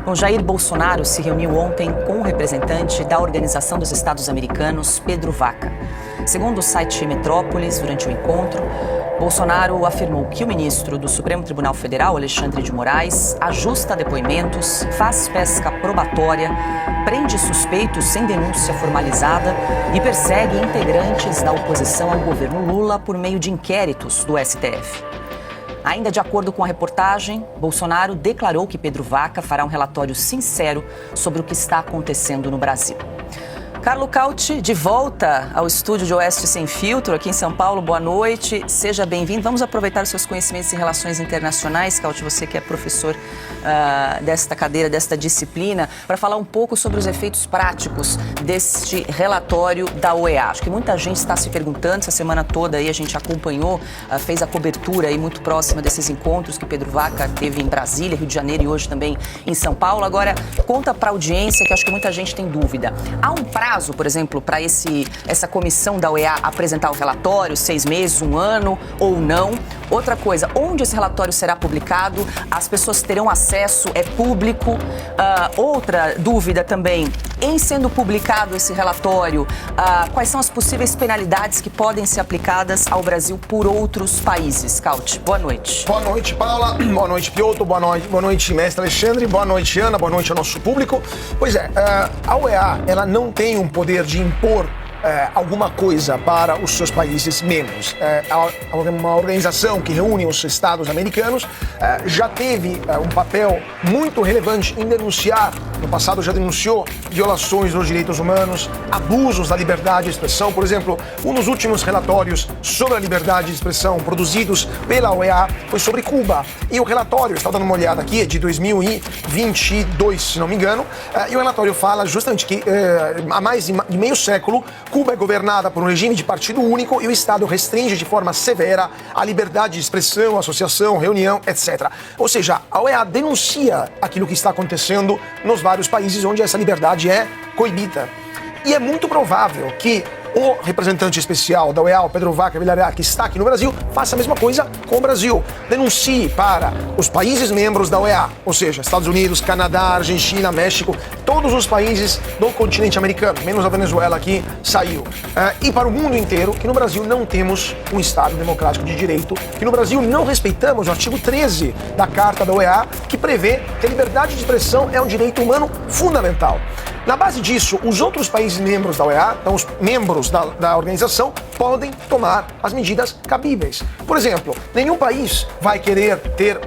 Bom, Jair Bolsonaro se reuniu ontem com o representante da Organização dos Estados Americanos, Pedro Vaca. Segundo o site Metrópolis, durante o encontro, Bolsonaro afirmou que o ministro do Supremo Tribunal Federal, Alexandre de Moraes, ajusta depoimentos, faz pesca probatória, prende suspeitos sem denúncia formalizada e persegue integrantes da oposição ao governo Lula por meio de inquéritos do STF. Ainda de acordo com a reportagem, Bolsonaro declarou que Pedro Vaca fará um relatório sincero sobre o que está acontecendo no Brasil. Carlo Cauti, de volta ao estúdio de Oeste Sem Filtro, aqui em São Paulo. Boa noite, seja bem-vindo. Vamos aproveitar os seus conhecimentos em relações internacionais, Cauti, você que é professor desta cadeira, desta disciplina, para falar um pouco sobre os efeitos práticos deste relatório da OEA. Acho que muita gente está se perguntando, essa semana toda aí a gente acompanhou, fez a cobertura aí muito próxima desses encontros que Pedro Vaca teve em Brasília, Rio de Janeiro e hoje também em São Paulo. Agora, conta para a audiência, que acho que muita gente tem dúvida. Há um prazo, por exemplo, para essa comissão da OEA apresentar o relatório, 6 meses, 1 ano ou não? Outra coisa, onde esse relatório será publicado? As pessoas terão acesso, é público? Outra dúvida também, em sendo publicado esse relatório, quais são as possíveis penalidades que podem ser aplicadas ao Brasil por outros países? Cauti, boa noite. Boa noite, Paula. Boa noite, Piotr. Boa noite, mestre Alexandre. Boa noite, Ana. Boa noite ao nosso público. Pois é, a OEA, ela não tem um poder de impor alguma coisa para os seus países membros. Uma organização que reúne os Estados americanos já teve um papel muito relevante em denunciar, no passado já denunciou violações dos direitos humanos, abusos da liberdade de expressão. Por exemplo, um dos últimos relatórios sobre a liberdade de expressão produzidos pela OEA foi sobre Cuba. E o relatório, estava dando uma olhada aqui, é de 2022, se não me engano, e o relatório fala justamente que há mais de meio século Cuba é governada por um regime de partido único e o Estado restringe de forma severa a liberdade de expressão, associação, reunião, etc. Ou seja, a OEA denuncia aquilo que está acontecendo nos vários países onde essa liberdade é coibida. E é muito provável que o representante especial da OEA, o Pedro Vaca Villarreal, que está aqui no Brasil, faça a mesma coisa com o Brasil. Denuncie para os países membros da OEA, ou seja, Estados Unidos, Canadá, Argentina, México, todos os países do continente americano, menos a Venezuela que saiu. E para o mundo inteiro, que no Brasil não temos um Estado democrático de direito, que no Brasil não respeitamos o artigo 13 da Carta da OEA, que prevê que a liberdade de expressão é um direito humano fundamental. Na base disso, os outros países membros da OEA, então os membros da organização, podem tomar as medidas cabíveis. Por exemplo, nenhum país vai querer ter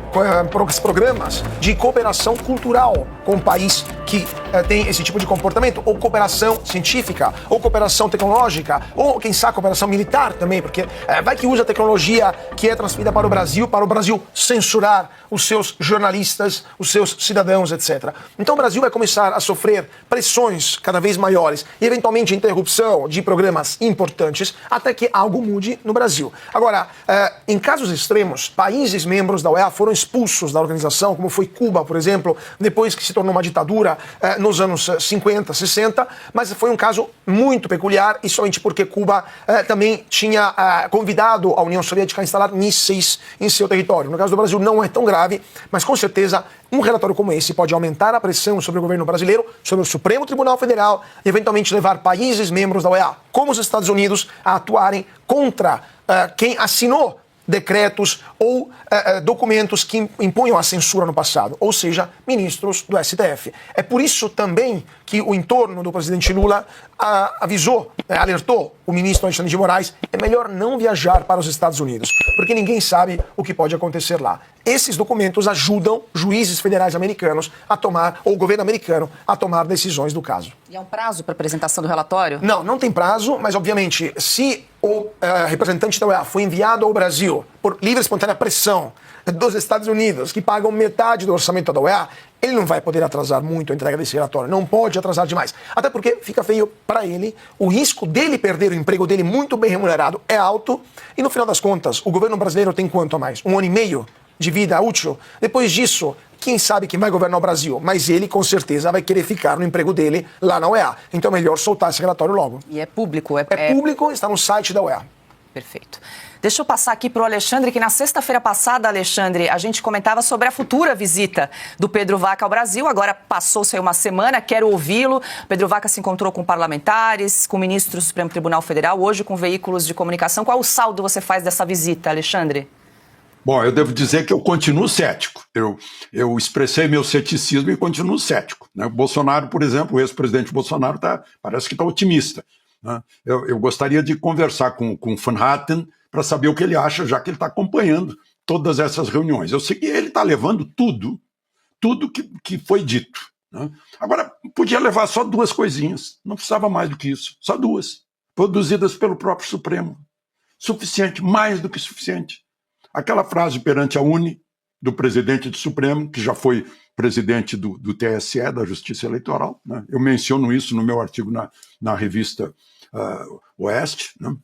programas de cooperação cultural com um país que tem esse tipo de comportamento, ou cooperação científica, ou cooperação tecnológica, ou quem sabe cooperação militar também, porque vai que usa tecnologia que é transferida para o Brasil censurar os seus jornalistas, os seus cidadãos, etc. Então o Brasil vai começar a sofrer pressões cada vez maiores e eventualmente interrupção de programas importantes até que algo mude no Brasil. Agora, em casos extremos, países membros da OEA foram expulsos da organização, como foi Cuba, por exemplo, depois que se tornou uma ditadura nos anos 50, 60, mas foi um caso muito peculiar e somente porque Cuba também tinha convidado a União Soviética a instalar mísseis em seu território. No caso do Brasil não é tão grave, mas com certeza um relatório como esse pode aumentar a pressão sobre o governo brasileiro, sobre o Supremo Tribunal Federal e eventualmente levar países membros da OEA, como os Estados Unidos, a atuarem contra quem assinou decretos ou documentos que impunham a censura no passado, ou seja, ministros do STF. É por isso também que o entorno do presidente Lula alertou o ministro Alexandre de Moraes, é melhor não viajar para os Estados Unidos, porque ninguém sabe o que pode acontecer lá. Esses documentos ajudam juízes federais americanos a tomar, ou o governo americano, a tomar decisões do caso. E há um prazo para apresentação do relatório? Não tem prazo, mas obviamente, se o representante da OEA foi enviado ao Brasil por livre e espontânea pressão dos Estados Unidos, que pagam metade do orçamento da OEA, ele não vai poder atrasar muito a entrega desse relatório. Não pode atrasar demais. Até porque fica feio para ele, o risco dele perder o emprego dele muito bem remunerado é alto e no final das contas, o governo brasileiro tem quanto a mais? 1 ano e meio de vida útil? Depois disso, quem sabe quem vai governar o Brasil? Mas ele, com certeza, vai querer ficar no emprego dele lá na OEA. Então é melhor soltar esse relatório logo. E é público? É público, está no site da OEA. Perfeito. Deixa eu passar aqui para o Alexandre, que na sexta-feira passada, Alexandre, a gente comentava sobre a futura visita do Pedro Vaca ao Brasil. Agora passou-se aí uma semana, quero ouvi-lo. Pedro Vaca se encontrou com parlamentares, com ministros do Supremo Tribunal Federal, hoje com veículos de comunicação. Qual o saldo você faz dessa visita, Alexandre? Bom, eu devo dizer que eu continuo cético. Eu expressei meu ceticismo e continuo cético, né? O Bolsonaro, por exemplo, o ex-presidente Bolsonaro parece que está otimista, né? Eu gostaria de conversar com o Van Hatten para saber o que ele acha, já que ele está acompanhando todas essas reuniões. Eu sei que ele está levando tudo que foi dito, né? Agora, podia levar só 2 coisinhas, não precisava mais do que isso, só 2, produzidas pelo próprio Supremo. Suficiente, mais do que suficiente. Aquela frase perante a UNE, do presidente do Supremo, que já foi presidente do TSE, da Justiça Eleitoral, né? Eu menciono isso no meu artigo na revista Oeste, né?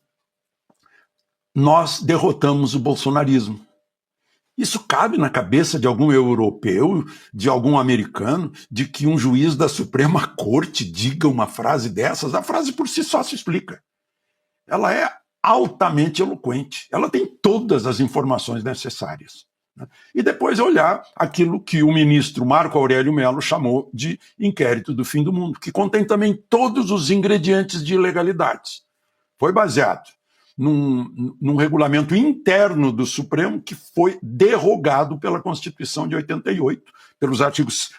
Nós derrotamos o bolsonarismo. Isso cabe na cabeça de algum europeu, de algum americano, de que um juiz da Suprema Corte diga uma frase dessas? A frase por si só se explica. Ela é altamente eloquente. Ela tem todas as informações necessárias, né? E depois olhar aquilo que o ministro Marco Aurélio Mello chamou de inquérito do fim do mundo, que contém também todos os ingredientes de ilegalidades. Foi baseado num regulamento interno do Supremo que foi derrogado pela Constituição de 88, pelos artigos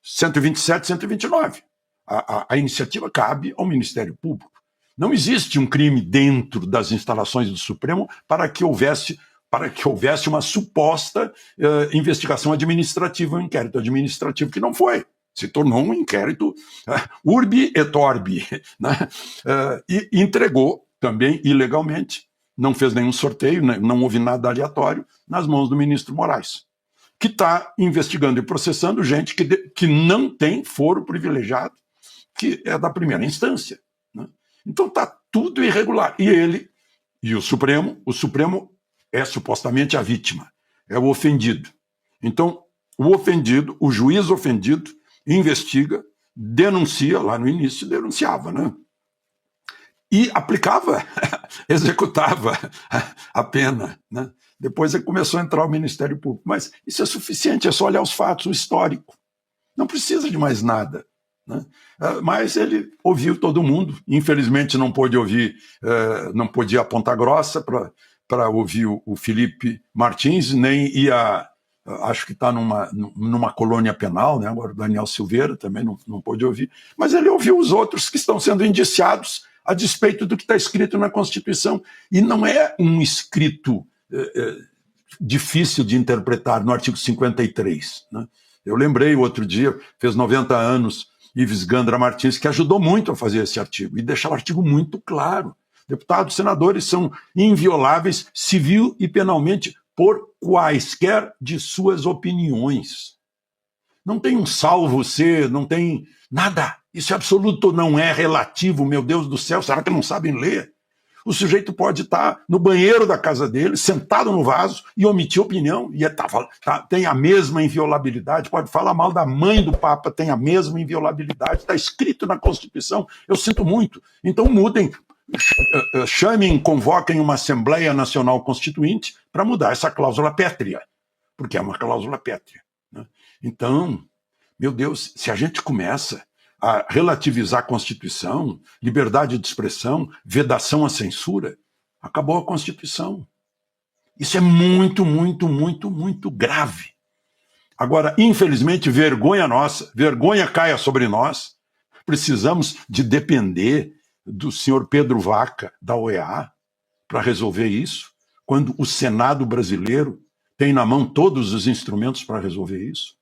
127 e 129. A iniciativa cabe ao Ministério Público. Não existe um crime dentro das instalações do Supremo para que houvesse uma suposta investigação administrativa, um inquérito administrativo que não foi. Se tornou um inquérito urbi et orbi, né? E entregou também ilegalmente, não fez nenhum sorteio, não houve nada aleatório, nas mãos do ministro Moraes, que está investigando e processando gente que não tem foro privilegiado, que é da primeira instância, né? Então está tudo irregular. E ele, e o Supremo é supostamente a vítima, é o ofendido. Então, o juiz ofendido, investiga, denuncia, lá no início denunciava, né? E aplicava, executava a pena, né? Depois começou a entrar o Ministério Público. Mas isso é suficiente, é só olhar os fatos, o histórico. Não precisa de mais nada, né? Mas ele ouviu todo mundo. Infelizmente não pôde ouvir, não podia ir a Ponta Grossa para ouvir o Felipe Martins, nem ia, acho que está numa colônia penal, né? Agora o Daniel Silveira também não pôde ouvir. Mas ele ouviu os outros que estão sendo indiciados a despeito do que está escrito na Constituição. E não é um escrito difícil de interpretar no artigo 53, né? Eu lembrei outro dia, fez 90 anos, Ives Gandra Martins, que ajudou muito a fazer esse artigo, e deixar o artigo muito claro. Deputados e senadores são invioláveis civil e penalmente por quaisquer de suas opiniões. Não tem um salvo-se, não tem nada. Isso é absoluto, não é relativo, meu Deus do céu, será que não sabem ler? O sujeito pode estar no banheiro da casa dele, sentado no vaso, e omitir opinião, e tem a mesma inviolabilidade, pode falar mal da mãe do Papa, tem a mesma inviolabilidade, está escrito na Constituição, eu sinto muito. Então mudem, chamem, convoquem uma Assembleia Nacional Constituinte para mudar essa cláusula pétrea, porque é uma cláusula pétrea, né? Então, meu Deus, se a gente começa a relativizar a Constituição, liberdade de expressão, vedação à censura, acabou a Constituição. Isso é muito, muito, muito, muito grave. Agora, infelizmente, vergonha nossa, vergonha caia sobre nós, precisamos de depender do senhor Pedro Vaca, da OEA, para resolver isso, quando o Senado brasileiro tem na mão todos os instrumentos para resolver isso.